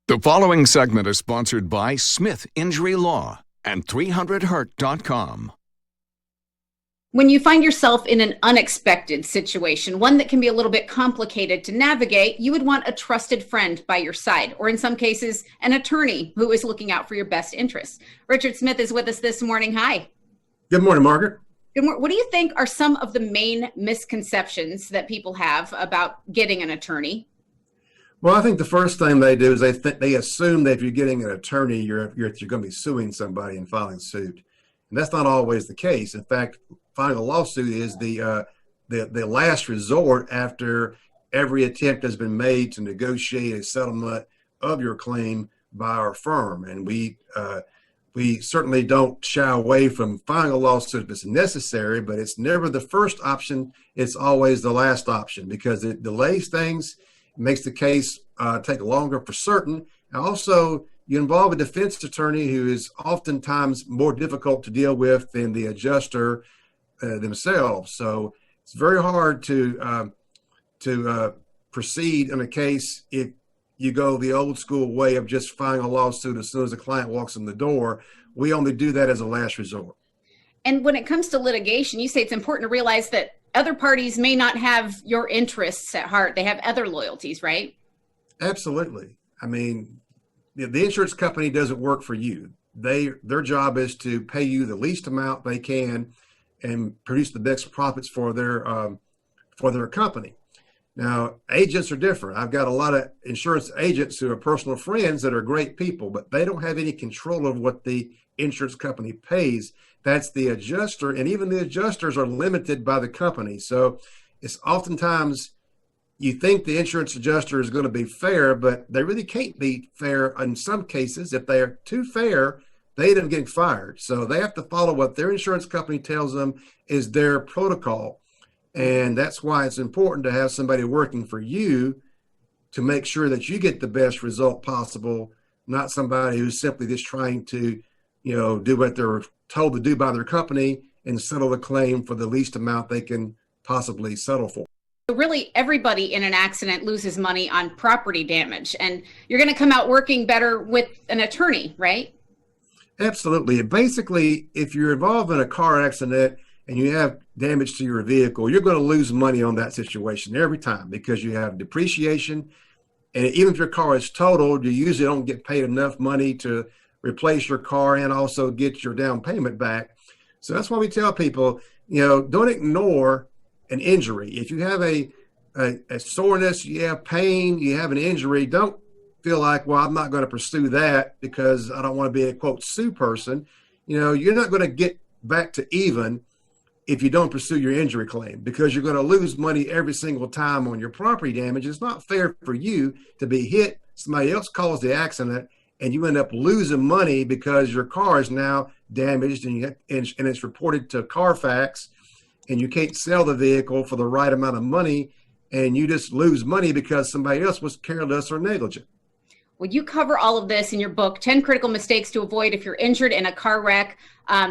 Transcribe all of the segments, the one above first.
The following segment is sponsored by Smith Injury Law and 300hurt.com. When you find yourself in an unexpected situation, one that can be a little bit complicated to navigate, you would want a trusted friend by your side, or in some cases, an attorney who is looking out for your best interests. Richard Smith is with us this morning. Hi. Good morning, Margaret. Good morning. What do you think are some of the main misconceptions that people have about getting an attorney? Well, I think the first thing they do is they assume that if you're getting an attorney, you're going to be suing somebody and filing suit, and that's not always the case. In fact, filing a lawsuit is the last resort after every attempt has been made to negotiate a settlement of your claim by our firm, and we certainly don't shy away from filing a lawsuit if it's necessary, but it's never the first option. It's always the last option because it delays things. Makes the case take longer for certain. And also, you involve a defense attorney who is oftentimes more difficult to deal with than the adjuster themselves. So it's very hard to proceed in a case if you go the old school way of just filing a lawsuit as soon as the client walks in the door. We only do that as a last resort. And when it comes to litigation, you say it's important to realize that other parties may not have your interests at heart. They have other loyalties, right? Absolutely. I mean, the insurance company doesn't work for you. Their job is to pay you the least amount they can and produce the best profits for their company. Now, agents are different. I've got a lot of insurance agents who are personal friends that are great people, but they don't have any control of what the insurance company pays. That's the adjuster, and even the adjusters are limited by the company. So it's oftentimes you think the insurance adjuster is going to be fair, but they really can't be fair in some cases. If they are too fair, they end up getting fired. So they have to follow what their insurance company tells them is their protocol. And that's why it's important to have somebody working for you to make sure that you get the best result possible, not somebody who's simply just trying to, do what they're told to do by their company and settle the claim for the least amount they can possibly settle for. So really, everybody in an accident loses money on property damage, and you're going to come out working better with an attorney, right? Absolutely. Basically, if you're involved in a car accident and you have damage to your vehicle, you're going to lose money on that situation every time because you have depreciation. And even if your car is totaled, you usually don't get paid enough money to replace your car and also get your down payment back. So that's why we tell people, don't ignore an injury. If you have a soreness, you have pain, you have an injury, don't feel like, well, I'm not going to pursue that because I don't want to be a quote sue person. You're not going to get back to even if you don't pursue your injury claim because you're going to lose money every single time on your property damage. It's not fair for you to be hit, somebody else caused the accident, and you end up losing money because your car is now damaged and it's reported to Carfax and you can't sell the vehicle for the right amount of money and you just lose money because somebody else was careless or negligent. Well, you cover all of this in your book, 10 Critical Mistakes to Avoid If You're Injured in a Car Wreck.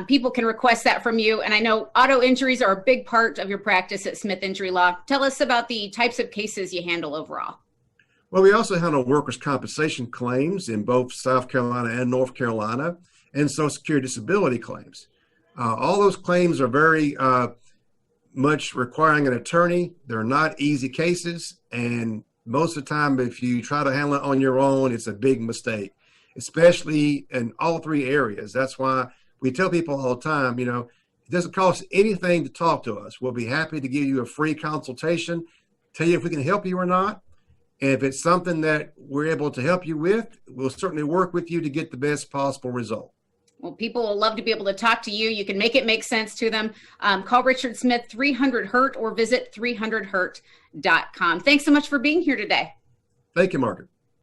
People can request that from you. And I know auto injuries are a big part of your practice at Smith Injury Law. Tell us about the types of cases you handle overall. Well, we also handle workers' compensation claims in both South Carolina and North Carolina and Social Security disability claims. All those claims are very much requiring an attorney. They're not easy cases. And most of the time, if you try to handle it on your own, it's a big mistake, especially in all three areas. That's why we tell people all the time, it doesn't cost anything to talk to us. We'll be happy to give you a free consultation, tell you if we can help you or not. And if it's something that we're able to help you with, we'll certainly work with you to get the best possible result. Well, people will love to be able to talk to you. You can make it make sense to them. Call Richard Smith, 300HURT, or visit 300hurt.com. Thanks so much for being here today. Thank you, Margaret.